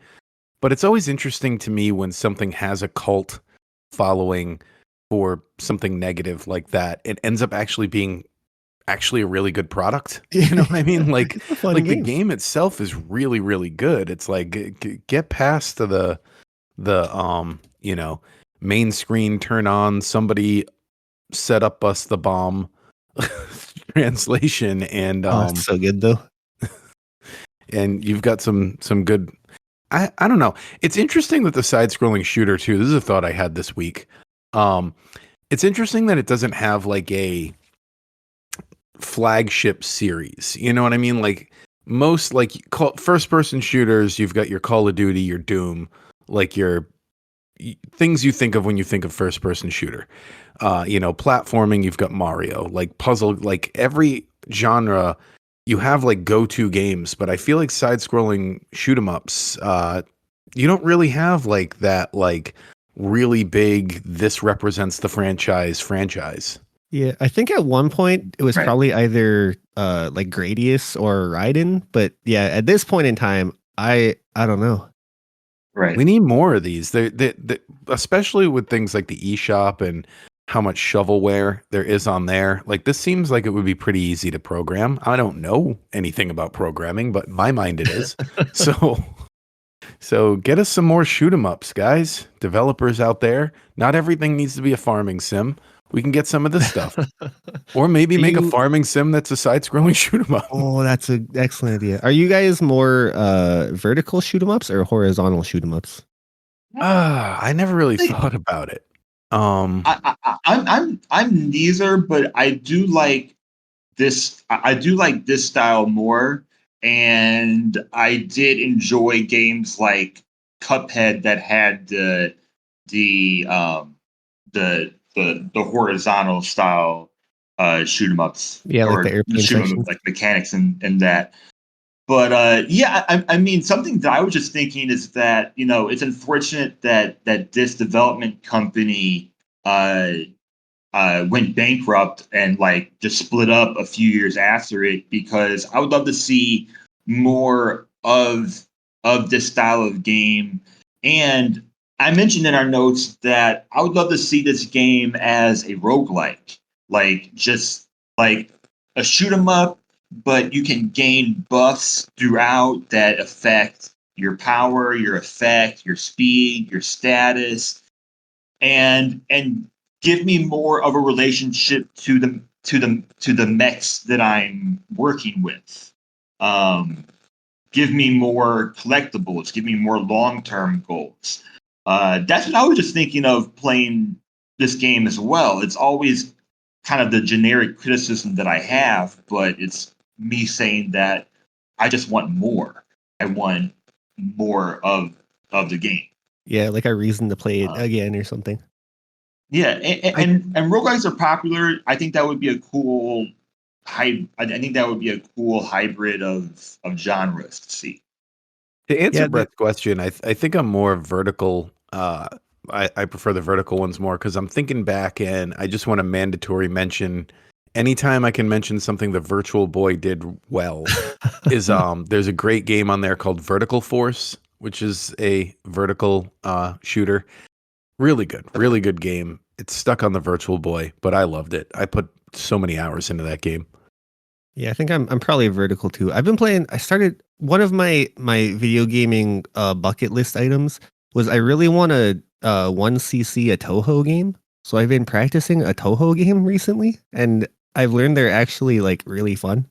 but it's always interesting to me when something has a cult following for something negative like that. It ends up actually being actually a really good product. You know what I mean? Like It's a fun like the game. game itself is really really good. It's like get past the main screen, turn on, somebody set up us the bomb translation, and Oh, it's so good though. and you've got some good. I don't know. It's interesting that the side-scrolling shooter too. This is a thought I had this week. It's interesting that it doesn't have like a flagship series. You know what I mean? Like most first-person shooters, you've got your Call of Duty, your Doom, like your things you think of when you think of first-person shooter. Platforming, you've got Mario. Like puzzle, like every genre you have like go-to games, but I feel like side-scrolling shoot 'em ups, you don't really have like that like really big this represents the franchise. Yeah, I think at one point it was Right. probably either like Gradius or Raiden, but yeah, at this point in time, I don't know. Right. We need more of these. Especially with things like the eShop and how much shovelware there is on there. Like this seems like it would be pretty easy to program. I don't know anything about programming, but in my mind it is. So get us some more shoot 'em ups, guys. Developers out there. Not everything needs to be a farming sim. We can get some of this stuff. Or maybe Are make a you- farming sim that's a side-scrolling shoot 'em up. Oh, that's an excellent idea. Are you guys more vertical shoot 'em ups or horizontal shoot 'em ups? I never really thought about it. I'm neither, but I do like this. I do like this style more, and I did enjoy games like Cuphead that had the the horizontal style shoot 'em ups, Yeah, like or the airplane shoot 'em up sections. like mechanics and that. But yeah, I mean, something that I was just thinking is that it's unfortunate that this development company uh, went bankrupt and like just split up a few years after it, because I would love to see more of this style of game. And I mentioned in our notes that I would love to see this game as a roguelike, like just like a shoot 'em up, but you can gain buffs throughout that affect your power, your effect, your speed, your status, and give me more of a relationship to the mechs that I'm working with. give me more collectibles, give me more long-term goals. That's what I was just thinking of playing this game as well. It's always kind of the generic criticism that I have, but it's me saying that I just want more. I want more of the game. Yeah, like a reason to play it Uh, again or something. Yeah, and roguelikes are popular. I think that would be a cool I think that would be a cool hybrid of genres to see. To answer Yeah, Brett's question, I think I'm more vertical. I prefer the vertical ones more because I'm thinking back and I just want to mandatory mention anytime I can mention something the Virtual Boy did well is there's a great game on there called Vertical Force, which is a vertical shooter. Really good game. It's stuck on the Virtual Boy, but I loved it. I put so many hours into that game. Yeah, I think I'm probably vertical too. I've been playing. I started one of my video gaming bucket list items was I really want to 1cc a Toho game. So I've been practicing a Toho game recently, and I've learned they're actually like really fun.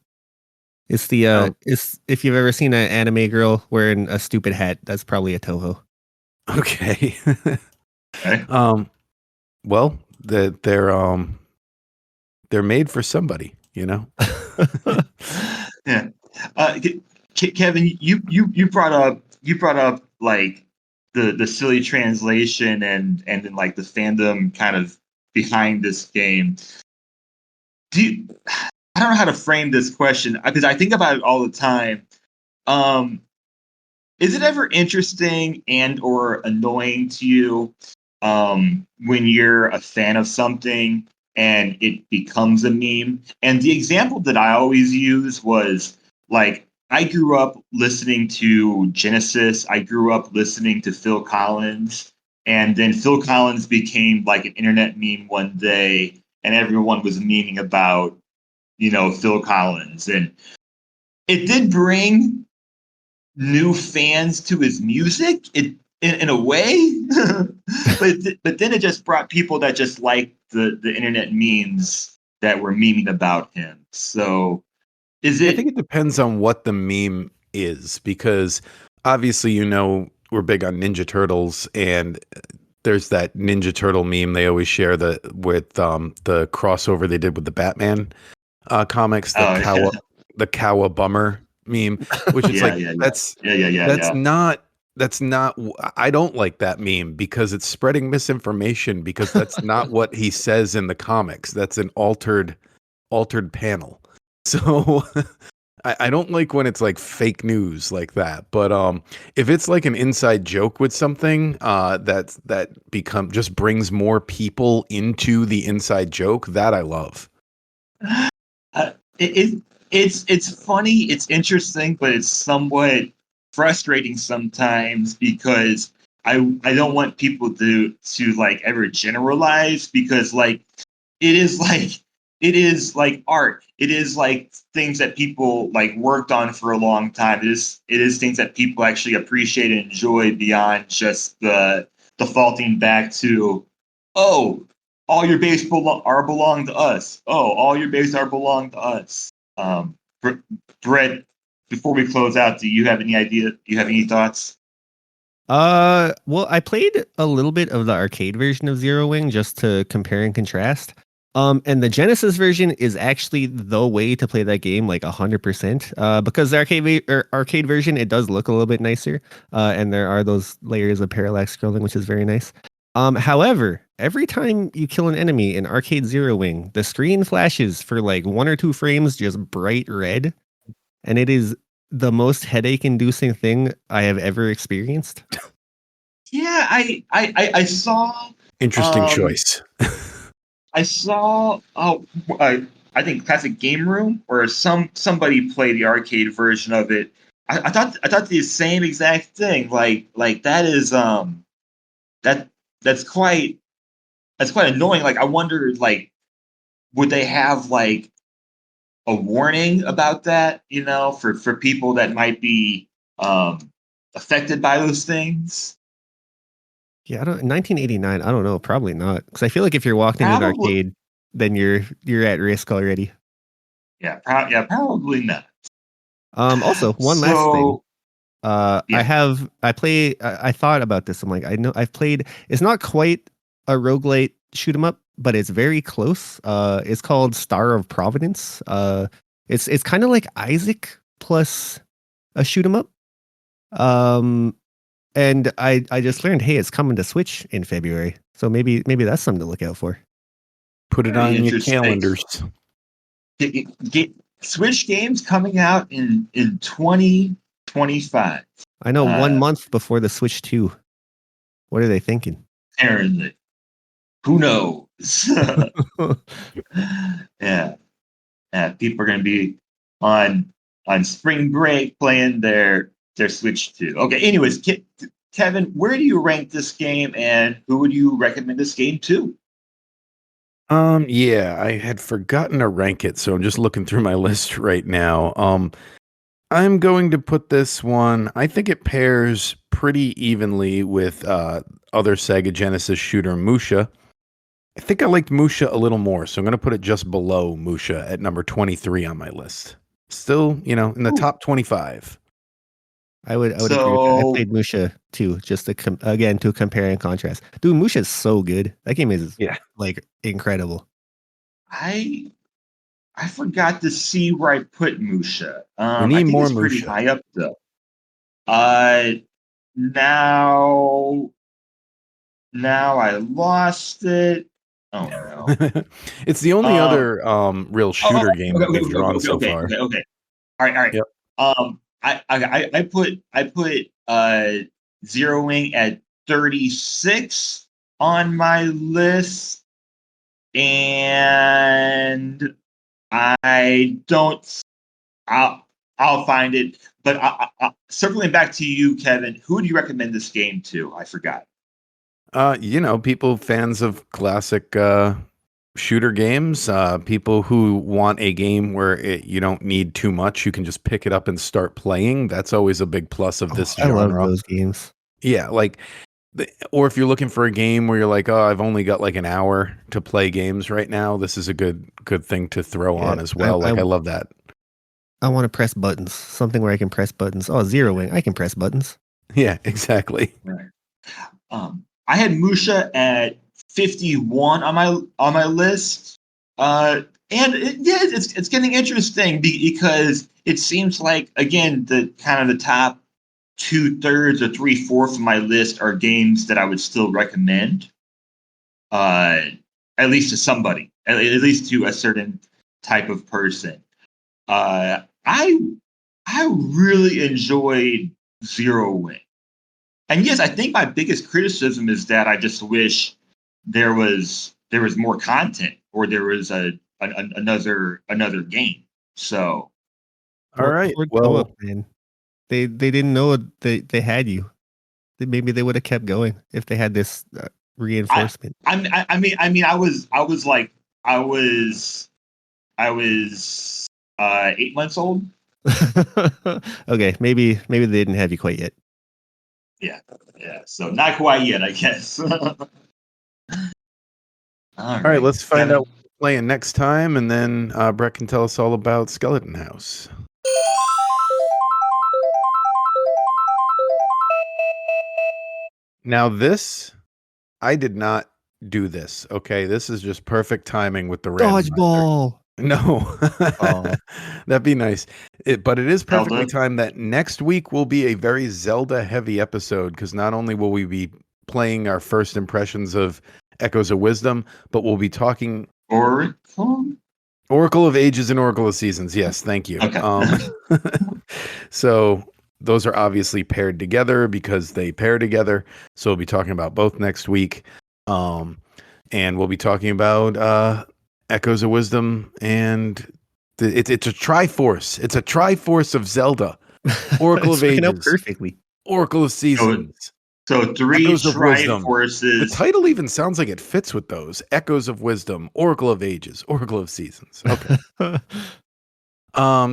It's the Oh. it's if you've ever seen an anime girl wearing a stupid hat, that's probably a Toho. Okay. Okay. Well, they're made for somebody, you know. Yeah. Kevin, you brought up like the silly translation and then like the fandom kind of behind this game. I don't know how to frame this question because I think about it all the time. Um, is it ever interesting and or annoying to you when you're a fan of something and it becomes a meme? And the example that I always use was like I grew up listening to Genesis. I grew up listening to Phil Collins. And then Phil Collins became like an internet meme one day, and everyone was memeing about, Phil Collins. And it did bring new fans to his music in a way, but then it just brought people that just liked the internet memes that were memeing about him. So is I it? think it depends on what the meme is because obviously, we're big on Ninja Turtles and there's that Ninja Turtle meme they always share with the crossover they did with the Batman comics, Oh yeah, the Cowabummer meme, which it's yeah, like yeah, that's yeah, yeah, yeah, that's yeah. not that's not I don't like that meme because it's spreading misinformation because that's not what he says in the comics. That's an altered panel. So I don't like when it's like fake news like that. But if it's like an inside joke with something that just brings more people into the inside joke, that I love. It's funny, it's interesting, but it's somewhat frustrating sometimes because I don't want people to like ever generalize because like it is like it is like art. It is like things that people like worked on for a long time. It is things that people actually appreciate and enjoy beyond just the defaulting back to, oh, all your base are belong to us. Oh, all your base are belong to us. Um, Brett, before we close out, do you have any idea? Do you have any thoughts? Well, I played a little bit of the arcade version of Zero Wing just to compare and contrast. And the Genesis version is actually the way to play that game, like 100%. Because the arcade version, it does look a little bit nicer. And there are those layers of parallax scrolling, which is very nice. However, every time you kill an enemy in Arcade Zero Wing, the screen flashes for like 1 or 2 frames, just bright red, and it is the most headache-inducing thing I have ever experienced. Yeah, I saw Interesting um choice. I saw I think Classic Game Room or somebody play the arcade version of it. I thought the same exact thing. Like that is that that's quite annoying. Like I wonder like would they have like a warning about that, for people that might be um affected by those things? Yeah, I don't 1989, I don't know, probably not. Because I feel like if you're walking into an Probably arcade, then you're at risk already. yeah, probably not. Also, one last So thing. Yeah. I thought about this. I'm like, I know I've played, it's not quite a roguelite shoot 'em up, but it's very close. It's called Star of Providence. It's kind of like Isaac plus a shoot 'em up. Um, and I just learned, hey, it's coming to Switch in February. So maybe that's something to look out for. Put it Very on your interesting. calendars. Switch games coming out in 2025. I know 1 month before the Switch 2. What are they thinking? Apparently, who knows? Yeah, people are going to be on spring break playing their Switch 2. Okay, anyways, Kevin, where do you rank this game, and who would you recommend this game to? Yeah, I had forgotten to rank it, so I'm just looking through my list right now. I'm going to put this one, I think it pairs pretty evenly with other Sega Genesis shooter Musha. I think I liked Musha a little more, so I'm going to put it just below Musha at number 23 on my list. Still, in the Ooh. top 25. I would agree with that. I So played Musha too, just to to compare and contrast. Dude, Musha is so good. That game is Yeah. like incredible. I forgot to see where I put Musha. We I need think more it's pretty Musha. high up though. Now I lost it. Oh no. It's the only Um, other real shooter game that we've drawn so okay. far. All right. Yep. I put Zero Wing at 36 on my list, and I don't. I'll find it. But circling back to you, Kevin, who do you recommend this game to? I forgot. People fans of classic shooter games, people who want a game where you don't need too much, you can just pick it up and start playing. That's always a big plus of this I love genre. those games. Yeah, or if you're looking for a game where you're like, oh, I've only got like an hour to play games right now, this is a good thing to throw on as well. I love that. I want to press buttons. Something where I can press buttons. Oh, Zero Wing, I can press buttons. Yeah, exactly. Right. I had Musha at 51 on my list, and it's getting interesting because it seems like, again, the kind of the top 2/3 or 3/4 of my list are games that I would still recommend, at least to somebody, at least to a certain type of person. I really enjoyed Zero Wing. And yes, I think my biggest criticism is that I just wish there was more content, or there was another game. So All right. Well, man. They didn't know they had you. Maybe they would have kept going if they had this reinforcement. I was 8 months old. Okay, maybe they didn't have you quite yet. Yeah. So not quite yet, I guess. All right, let's find Kevin. out what we're playing next time, and then Brett can tell us all about Skeleton House. Now I did not do this. Okay, this is just perfect timing with the Dodgeball. No, that'd be nice. But it is perfectly Zelda? timed that next week will be a very Zelda-heavy episode, because not only will we be playing our first impressions of Echoes of Wisdom, but we'll be talking Oracle of Ages and Oracle of Seasons. Yes, thank you. Okay. So those are obviously paired together because they pair together. So we'll be talking about both next week. And we'll be talking about Echoes of Wisdom, and it's a Triforce. It's a Triforce of Zelda. Oracle of Ages. Perfectly. Oracle of Seasons. So 3 Echoes of Wisdom. Triforces. The title even sounds like it fits with those. Echoes of Wisdom, Oracle of Ages, Oracle of Seasons. Okay.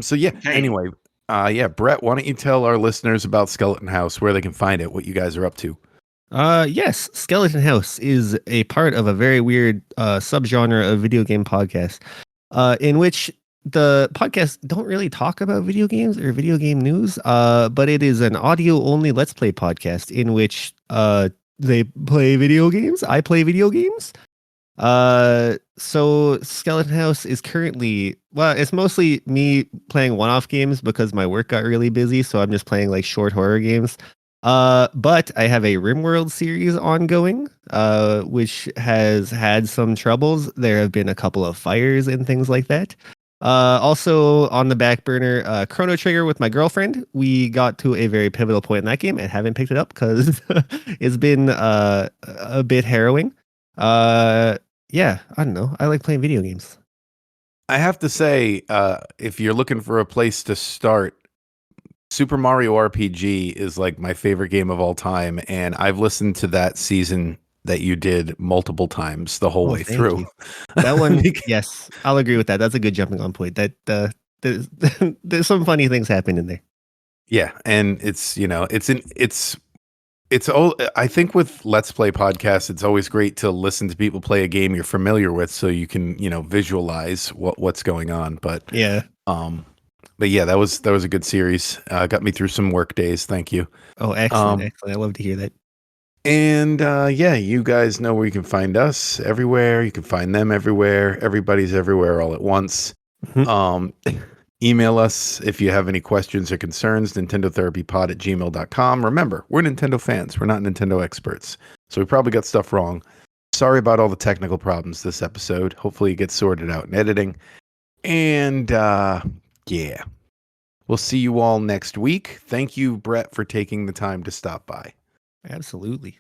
So yeah, Okay. anyway, Brett, why don't you tell our listeners about Skeleton House, where they can find it, what you guys are up to? Yes, Skeleton House is a part of a very weird subgenre of video game podcast, in which the podcast don't really talk about video games or video game news, but it is an audio only Let's Play podcast in which they play video games. I play video games. So Skeleton House is currently, well, it's mostly me playing one-off games because my work got really busy, so I'm just playing like short horror games. But I have a RimWorld series ongoing, which has had some troubles. There have been a couple of fires and things like that. Also on the back burner, Chrono Trigger with my girlfriend. We got to a very pivotal point in that game and haven't picked it up because it's been a bit harrowing. Yeah, I don't know. I like playing video games. I have to say, if you're looking for a place to start, Super Mario RPG is like my favorite game of all time, and I've listened to that season that you did multiple times the whole way thank through. you. That one, yes, I'll agree with that. That's a good jumping on point. That there's some funny things happen in there. Yeah, and it's I think with Let's Play podcasts, it's always great to listen to people play a game you're familiar with, so you can visualize what's going on. But Yeah. yeah, that was a good series. Got me through some work days. Thank you. Oh, excellent, excellent. I love to hear that. And yeah, you guys know where you can find us everywhere. You can find them everywhere. Everybody's everywhere all at once. Email us if you have any questions or concerns, nintendotherapypod@gmail.com. Remember, we're Nintendo fans. We're not Nintendo experts. So we probably got stuff wrong. Sorry about all the technical problems this episode. Hopefully it gets sorted out in editing. And yeah, we'll see you all next week. Thank you, Brett, for taking the time to stop by. Absolutely.